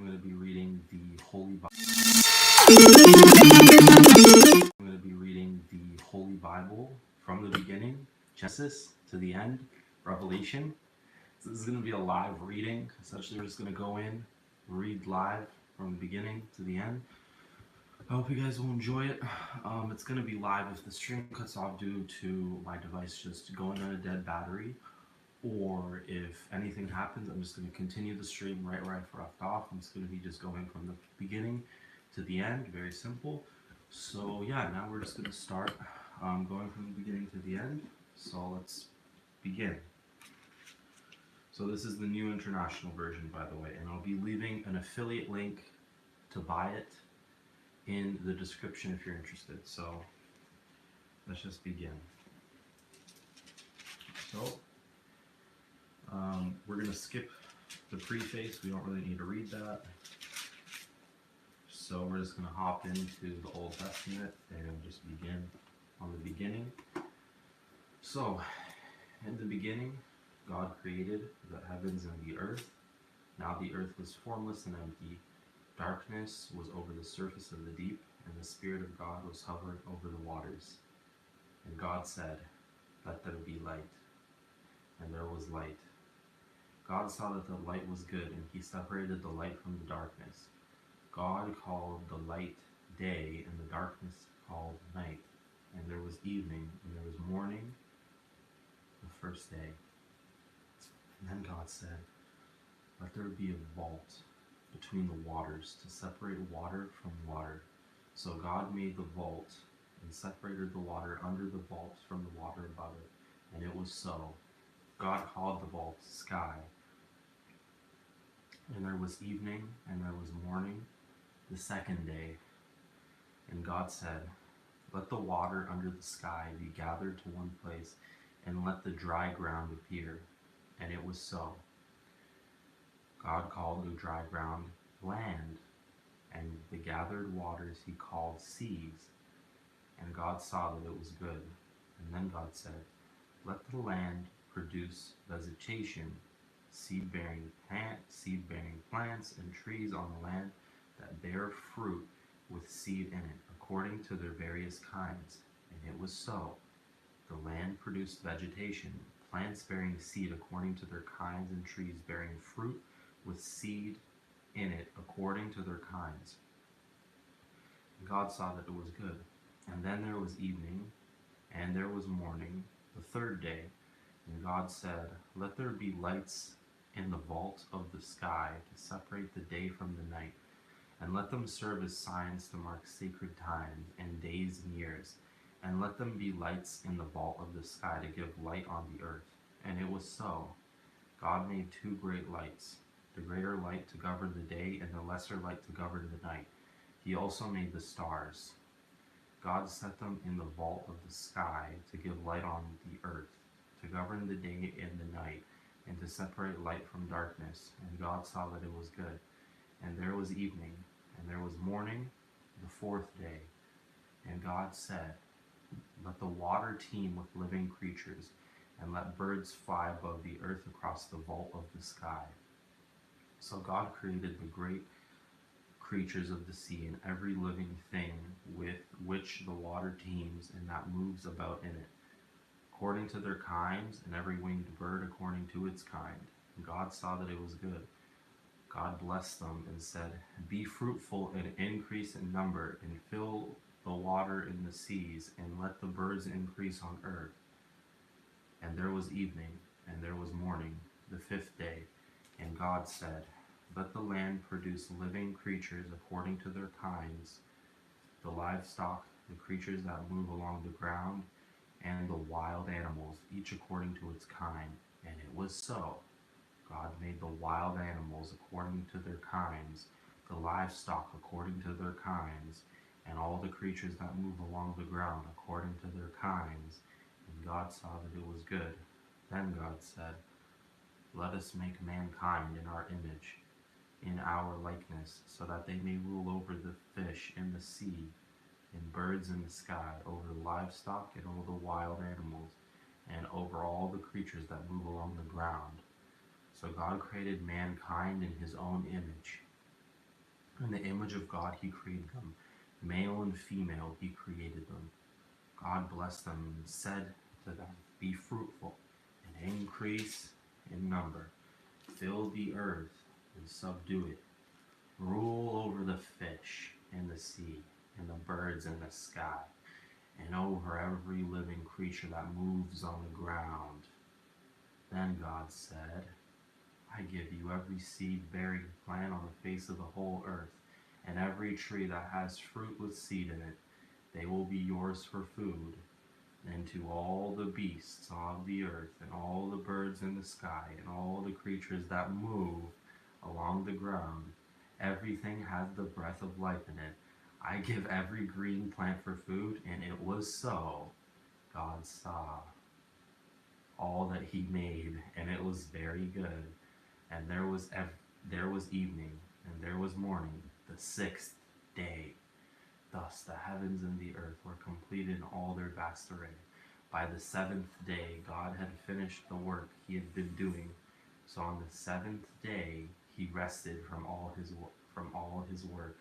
I'm going to be reading the Holy Bible. I'm going to be reading the Holy Bible from the beginning, Genesis, to the end, Revelation. So this is going to be a live reading. Essentially, we're just going to go in, read live from the beginning to the end. I hope you guys will enjoy it. It's going to be live if the stream cuts off due to my device just going on a dead battery, or if anything happens, I'm just going to continue the stream right where I left off. I'm just going to be just going from the beginning to the end, very simple. So yeah, now we're just going to start going from the beginning to the end. So let's begin. So this is the New International Version, by the way, and I'll be leaving an affiliate link to buy it in the description if you're interested. So let's just begin. So we're going to skip the preface. We don't really need to read that. So we're just going to hop into the Old Testament and just begin on the beginning. So, in the beginning, God created the heavens and the earth. Now the earth was formless and empty. Darkness was over the surface of the deep, and the Spirit of God was hovering over the waters. And God said, "Let there be light." And there was light. God saw that the light was good, and he separated the light from the darkness. God called the light day, and the darkness called night. And there was evening, and there was morning, the first day. And then God said, "Let there be a vault between the waters to separate water from water." So God made the vault and separated the water under the vault from the water above it. And it was so. God called the vault sky. And there was evening, and there was morning, the second day. And God said, "Let the water under the sky be gathered to one place, and let the dry ground appear." And it was so. God called the dry ground land, and the gathered waters he called seas. And God saw that it was good. And then God said, "Let the land produce vegetation, seed-bearing plants, and trees on the land that bear fruit with seed in it, according to their various kinds." And it was so. The land produced vegetation, plants bearing seed according to their kinds, and trees bearing fruit with seed in it according to their kinds. And God saw that it was good. And then there was evening, and there was morning, the third day. And God said, "Let there be lights in the vault of the sky to separate the day from the night, and let them serve as signs to mark sacred times and days and years. And let them be lights in the vault of the sky to give light on the earth." And it was so. God made two great lights, the greater light to govern the day, and the lesser light to govern the night. He also made the stars. God set them in the vault of the sky to give light on the earth, to govern the day and the night, and to separate light from darkness. And God saw that it was good. And there was evening, and there was morning, the fourth day. And God said, "Let the water teem with living creatures, and let birds fly above the earth across the vault of the sky." So God created the great creatures of the sea and every living thing with which the water teems and that moves about in it, according to their kinds, and every winged bird according to its kind. And God saw that it was good. God blessed them and said, "Be fruitful and increase in number, and fill the water in the seas, and let the birds increase on earth." And there was evening, and there was morning, the fifth day. And God said, "Let the land produce living creatures according to their kinds, the livestock, the creatures that move along the ground, and the wild animals, each according to its kind." And it was so. God made the wild animals according to their kinds, the livestock according to their kinds, and all the creatures that move along the ground according to their kinds. And God saw that it was good. Then God said, "Let us make mankind in our image, in our likeness, so that they may rule over the fish in the sea, and birds in the sky, over the livestock and over the wild animals, and over all the creatures that move along the ground." So God created mankind in his own image. In the image of God he created them. Male and female he created them. God blessed them and said to them, "Be fruitful and increase in number. Fill the earth and subdue it. Rule over the fish in the sea and the birds in the sky, and over every living creature that moves on the ground." Then God said, "I give you every seed-bearing plant on the face of the whole earth, and every tree that has fruit with seed in it. They will be yours for food. And to all the beasts of the earth, and all the birds in the sky, and all the creatures that move along the ground, everything has the breath of life in it. I give every green plant for food." And it was so. God saw all that he made, and it was very good. And there was evening, and there was morning, the sixth day. Thus the heavens and the earth were complete in all their vast array. By the seventh day God had finished the work he had been doing. So on the seventh day he rested from all his work.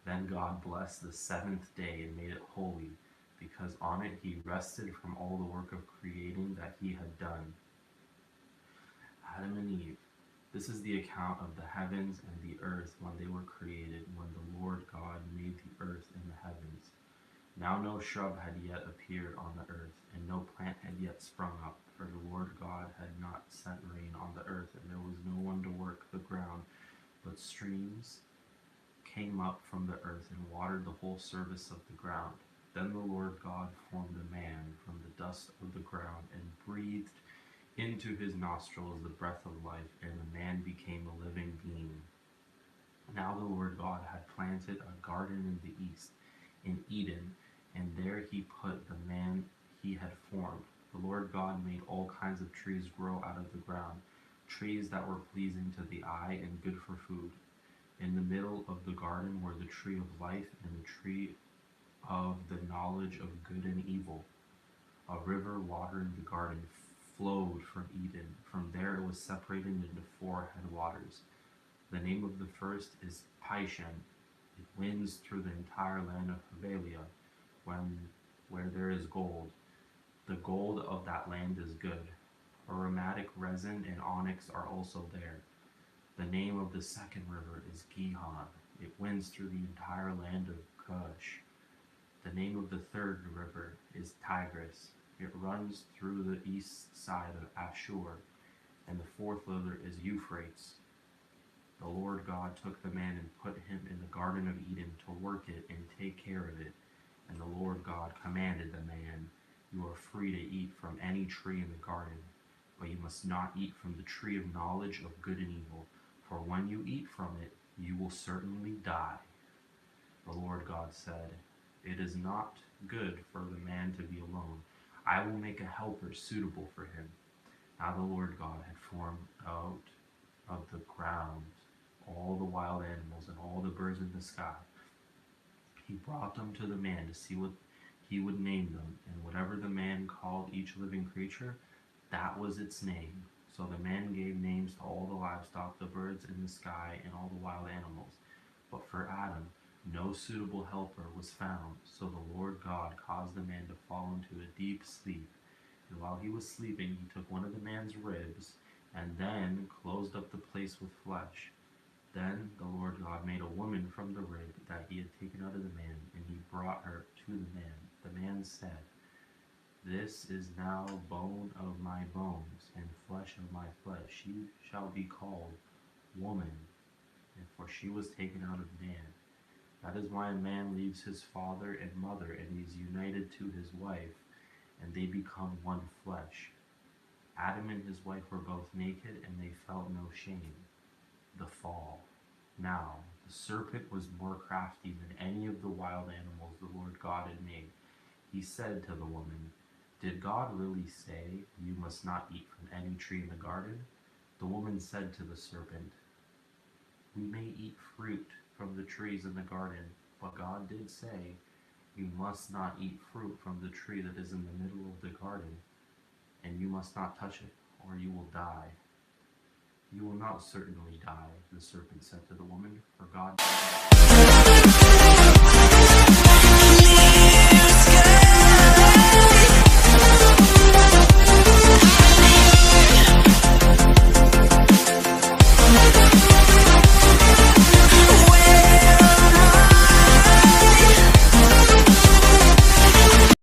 Then God blessed the seventh day and made it holy, because on it he rested from all the work of creating that he had done. Adam and Eve. This is the account of the heavens and the earth when they were created, when the Lord God made the earth and the heavens. Now no shrub had yet appeared on the earth, and no plant had yet sprung up, for the Lord God had not sent rain on the earth, and there was no one to work the ground. But streams came up from the earth and watered the whole surface of the ground. Then the Lord God formed a man from the dust of the ground, and breathed into his nostrils the breath of life, and the man became a living being. Now the Lord God had planted a garden in the east, in Eden, and there he put the man he had formed. The Lord God made all kinds of trees grow out of the ground, trees that were pleasing to the eye and good for food. In the middle of the garden were the tree of life and the tree of the knowledge of good and evil. A river watering the garden flowed from Eden. From there it was separated into 4 headwaters. The name of the first is Pishon. It winds through the entire land of Havilah, where there is gold. The gold of that land is good. Aromatic resin and onyx are also there. The name of the second river is Gihon. It winds through the entire land of Cush. The name of the third river is Tigris. It runs through the east side of Ashur. And the fourth river is Euphrates. The Lord God took the man and put him in the Garden of Eden to work it and take care of it. And the Lord God commanded the man, "You are free to eat from any tree in the garden, but you must not eat from the tree of knowledge of good and evil, for when you eat from it, you will certainly die." The Lord God said, "It is not good for the man to be alone. I will make a helper suitable for him." Now the Lord God had formed out of the ground all the wild animals and all the birds in the sky. He brought them to the man to see what he would name them, and whatever the man called each living creature, that was its name. So the man gave names to all the livestock, the birds in the sky, and all the wild animals. But for Adam, no suitable helper was found. So the Lord God caused the man to fall into a deep sleep. And while he was sleeping, he took one of the man's ribs, and then closed up the place with flesh. Then the Lord God made a woman from the rib that he had taken out of the man, and he brought her to the man. The man said, "This is now bone of my bones, and flesh of my flesh. She shall be called woman, for she was taken out of man. That is why a man leaves his father and mother, and is united to his wife, and they become one flesh." Adam and his wife were both naked, and they felt no shame. The fall. Now the serpent was more crafty than any of the wild animals the Lord God had made. He said to the woman, "Did God really say, 'You must not eat from any tree in the garden'?" The woman said to the serpent, "We may eat fruit from the trees in the garden, but God did say, 'You must not eat fruit from the tree that is in the middle of the garden, and you must not touch it, or you will die.'" "You will not certainly die," the serpent said to the woman, "for God